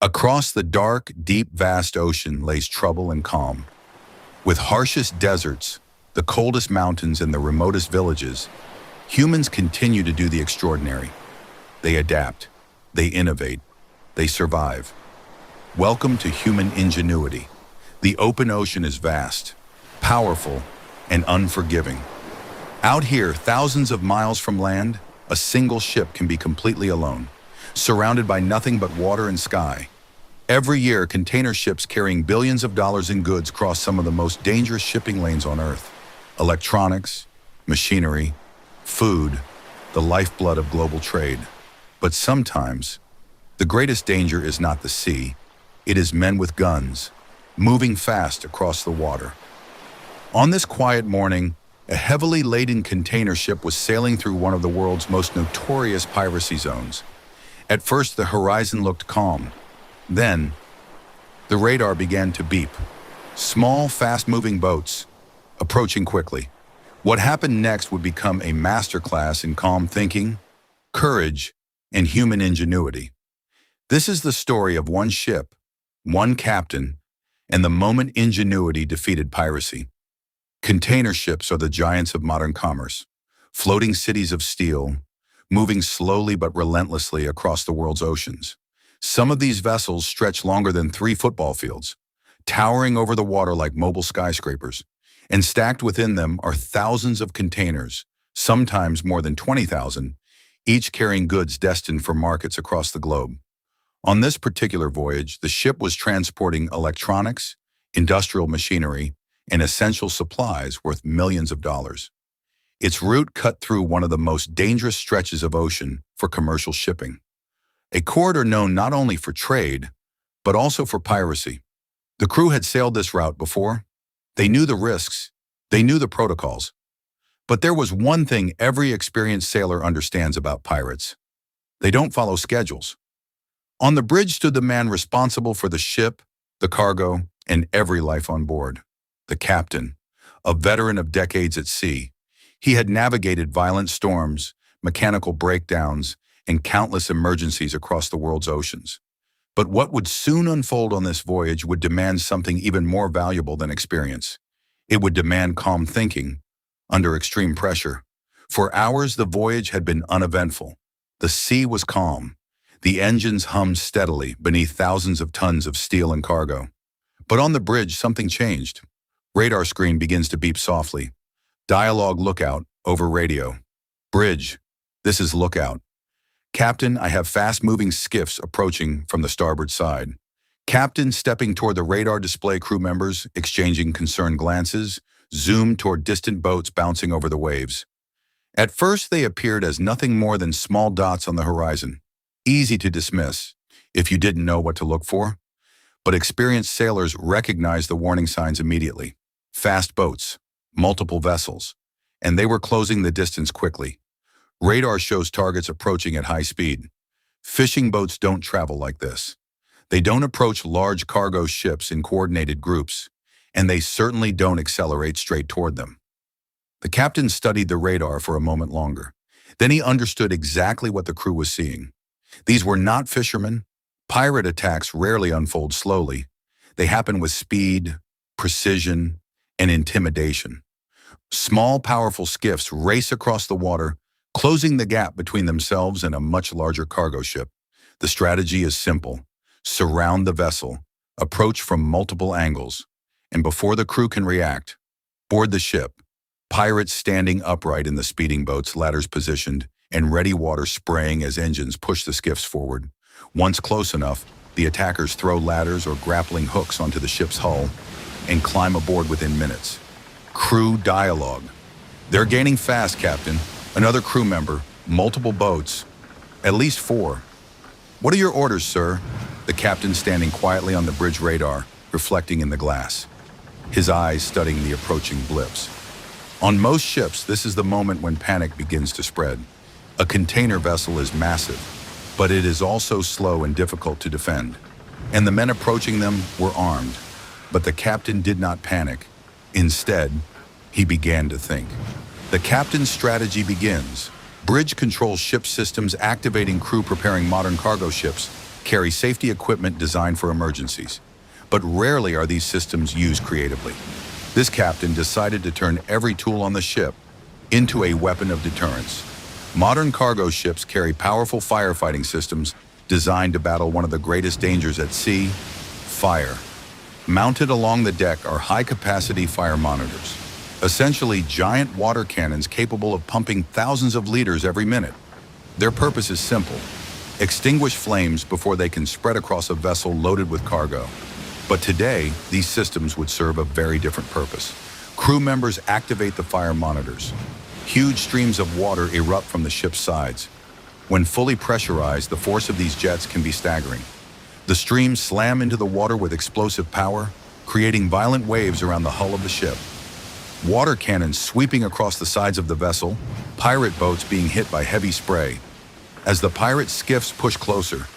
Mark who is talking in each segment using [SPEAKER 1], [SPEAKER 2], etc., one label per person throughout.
[SPEAKER 1] Across the dark, deep, vast ocean lays trouble and calm. With harshest deserts, the coldest mountains, and the remotest villages, humans continue to do the extraordinary. They adapt, they innovate, they survive. Welcome to human ingenuity. The open ocean is vast, powerful, and unforgiving. Out here, thousands of miles from land, a single ship can be completely alone, surrounded by nothing but water and sky. Every year, container ships carrying billions of dollars in goods cross some of the most dangerous shipping lanes on Earth. Electronics, machinery, food, the lifeblood of global trade. But sometimes, the greatest danger is not the sea. It is men with guns, moving fast across the water. On this quiet morning, a heavily laden container ship was sailing through one of the world's most notorious piracy zones. At first, the horizon looked calm. Then, the radar began to beep. Small, fast-moving boats, approaching quickly. What happened next would become a masterclass in calm thinking, courage, and human ingenuity. This is the story of one ship, one captain, and the moment ingenuity defeated piracy. Container ships are the giants of modern commerce, floating cities of steel, moving slowly but relentlessly across the world's oceans. Some of these vessels stretch longer than 3 football fields, towering over the water like mobile skyscrapers, and stacked within them are thousands of containers, sometimes more than 20,000, each carrying goods destined for markets across the globe. On this particular voyage, the ship was transporting electronics, industrial machinery, and essential supplies worth millions of dollars. Its route cut through one of the most dangerous stretches of ocean for commercial shipping. A corridor known not only for trade, but also for piracy. The crew had sailed this route before. They knew the risks. They knew the protocols. But there was one thing every experienced sailor understands about pirates. They don't follow schedules. On the bridge stood the man responsible for the ship, the cargo, and every life on board. The captain, a veteran of decades at sea. He had navigated violent storms, mechanical breakdowns, and countless emergencies across the world's oceans. But what would soon unfold on this voyage would demand something even more valuable than experience. It would demand calm thinking under extreme pressure. For hours, the voyage had been uneventful. The sea was calm. The engines hummed steadily beneath thousands of tons of steel and cargo. But on the bridge, something changed. Radar screen begins to beep softly. Dialogue lookout over radio. Bridge, this is lookout. Captain, I have fast-moving skiffs approaching from the starboard side. Captain stepping toward the radar display. Crew members exchanging concerned glances, zoomed toward distant boats bouncing over the waves. At first, they appeared as nothing more than small dots on the horizon, easy to dismiss if you didn't know what to look for. But experienced sailors recognized the warning signs immediately. Fast boats, multiple vessels, and they were closing the distance quickly. Radar shows targets approaching at high speed. Fishing boats don't travel like this. They don't approach large cargo ships in coordinated groups, and they certainly don't accelerate straight toward them. The captain studied the radar for a moment longer. Then he understood exactly what the crew was seeing. These were not fishermen. Pirate attacks rarely unfold slowly. They happen with speed, precision, and intimidation. Small, powerful skiffs race across the water, closing the gap between themselves and a much larger cargo ship. The strategy is simple. Surround the vessel, approach from multiple angles, and before the crew can react, board the ship. Pirates standing upright in the speeding boats, ladders positioned, and ready water spraying as engines push the skiffs forward. Once close enough, the attackers throw ladders or grappling hooks onto the ship's hull and climb aboard within minutes. Crew dialogue. They're gaining fast, Captain. Another crew member, multiple boats, at least 4. What are your orders, sir? The captain standing quietly on the bridge radar, reflecting in the glass, his eyes studying the approaching blips. On most ships, this is the moment when panic begins to spread. A container vessel is massive, but it is also slow and difficult to defend. And the men approaching them were armed. But the captain did not panic. Instead, he began to think. The captain's strategy begins. Bridge controls ship systems, activating crew preparing modern cargo ships. carry safety equipment designed for emergencies, but rarely are these systems used creatively. This captain decided to turn every tool on the ship into a weapon of deterrence. Modern cargo ships carry powerful firefighting systems designed to battle one of the greatest dangers at sea, fire. Mounted along the deck are high-capacity fire monitors, essentially giant water cannons capable of pumping thousands of liters every minute. Their purpose is simple: extinguish flames before they can spread across a vessel loaded with cargo. But today, these systems would serve a very different purpose. Crew members activate the fire monitors. Huge streams of water erupt from the ship's sides. When fully pressurized, the force of these jets can be staggering. The streams slam into the water with explosive power, creating violent waves around the hull of the ship. Water cannons sweeping across the sides of the vessel, pirate boats being hit by heavy spray. As the pirate skiffs pushed closer,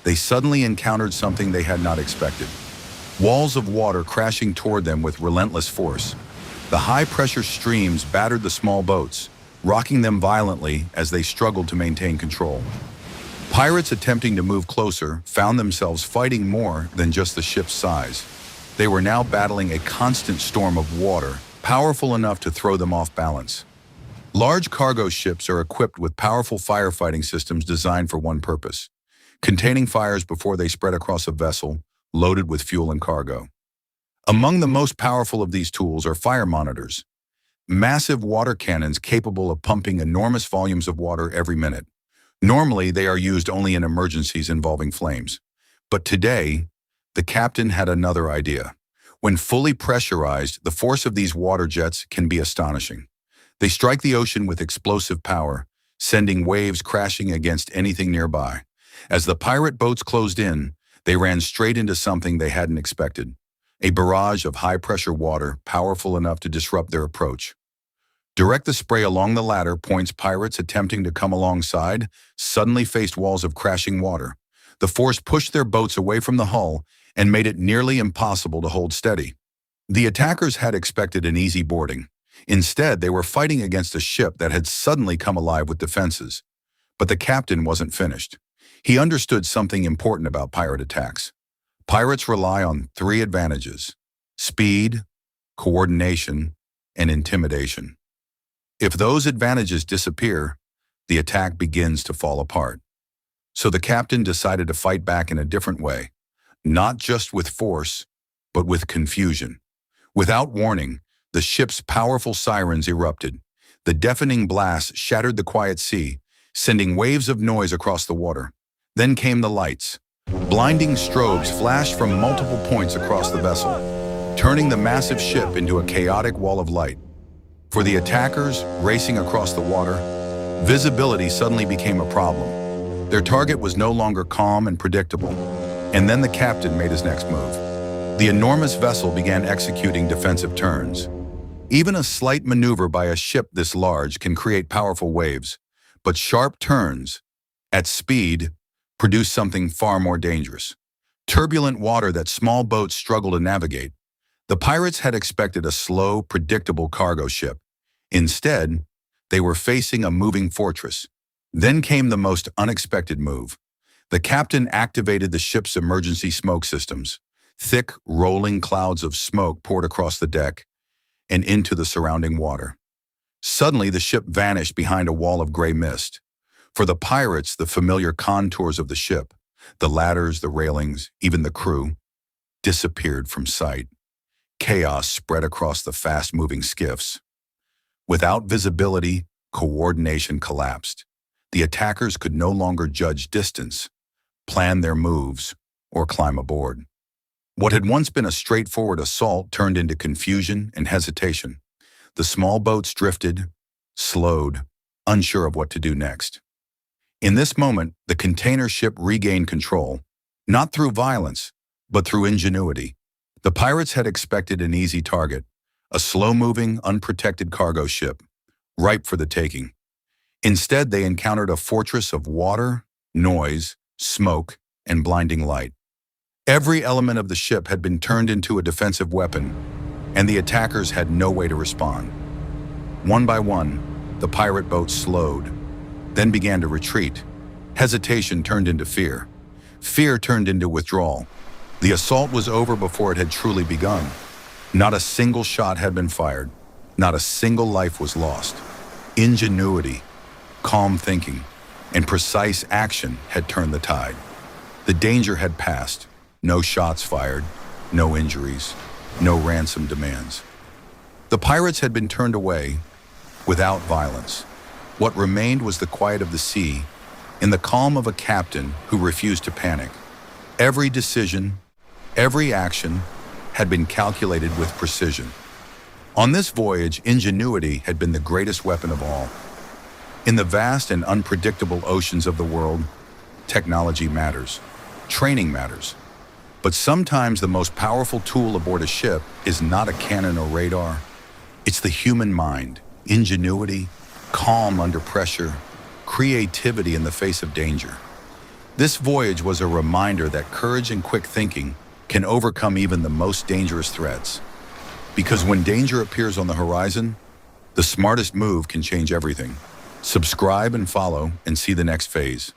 [SPEAKER 1] they suddenly encountered something they had not expected. Walls of water crashing toward them with relentless force. The high-pressure streams battered the small boats, rocking them violently as they struggled to maintain control. Pirates attempting to move closer found themselves fighting more than just the ship's size. They were now battling a constant storm of water, powerful enough to throw them off balance. Large cargo ships are equipped with powerful firefighting systems designed for one purpose: containing fires before they spread across a vessel loaded with fuel and cargo. Among the most powerful of these tools are fire monitors, massive water cannons capable of pumping enormous volumes of water every minute. Normally, they are used only in emergencies involving flames. But today, the captain had another idea. When fully pressurized, the force of these water jets can be astonishing. They strike the ocean with explosive power, sending waves crashing against anything nearby. As the pirate boats closed in, they ran straight into something they hadn't expected: a barrage of high-pressure water powerful enough to disrupt their approach. Direct the spray along the ladder points pirates attempting to come alongside suddenly faced walls of crashing water. The force pushed their boats away from the hull and made it nearly impossible to hold steady. The attackers had expected an easy boarding. Instead, they were fighting against a ship that had suddenly come alive with defenses. But the captain wasn't finished. He understood something important about pirate attacks. Pirates rely on three advantages: speed, coordination, and intimidation. If those advantages disappear, the attack begins to fall apart. So the captain decided to fight back in a different way, not just with force, but with confusion. Without warning, the ship's powerful sirens erupted. The deafening blast shattered the quiet sea, sending waves of noise across the water. Then came the lights. Blinding strobes flashed from multiple points across the vessel, turning the massive ship into a chaotic wall of light. For the attackers racing across the water, visibility suddenly became a problem. Their target was no longer calm and predictable. And then the captain made his next move. The enormous vessel began executing defensive turns. Even a slight maneuver by a ship this large can create powerful waves, but sharp turns, at speed, produce something far more dangerous: turbulent water that small boats struggle to navigate. The pirates had expected a slow, predictable cargo ship. Instead, they were facing a moving fortress. Then came the most unexpected move. The captain activated the ship's emergency smoke systems. Thick, rolling clouds of smoke poured across the deck and into the surrounding water. Suddenly, the ship vanished behind a wall of gray mist. For the pirates, the familiar contours of the ship, the ladders, the railings, even the crew, disappeared from sight. Chaos spread across the fast-moving skiffs. Without visibility, coordination collapsed. The attackers could no longer judge distance, plan their moves, or climb aboard. What had once been a straightforward assault turned into confusion and hesitation. The small boats drifted, slowed, unsure of what to do next. In this moment, the container ship regained control, not through violence, but through ingenuity. The pirates had expected an easy target, a slow-moving, unprotected cargo ship, ripe for the taking. Instead, they encountered a fortress of water, noise, smoke, and blinding light. Every element of the ship had been turned into a defensive weapon, and the attackers had no way to respond. One by one, the pirate boats slowed, then began to retreat. Hesitation turned into fear. Fear turned into withdrawal. The assault was over before it had truly begun. Not a single shot had been fired. Not a single life was lost. Ingenuity, calm thinking, and precise action had turned the tide. The danger had passed. No shots fired, no injuries, no ransom demands. The pirates had been turned away without violence. What remained was the quiet of the sea, in the calm of a captain who refused to panic. Every decision, every action had been calculated with precision. On this voyage, ingenuity had been the greatest weapon of all. In the vast and unpredictable oceans of the world, technology matters, training matters. But sometimes the most powerful tool aboard a ship is not a cannon or radar. It's the human mind, ingenuity, calm under pressure, creativity in the face of danger. This voyage was a reminder that courage and quick thinking can overcome even the most dangerous threats. Because when danger appears on the horizon, the smartest move can change everything. Subscribe and follow and see the next phase.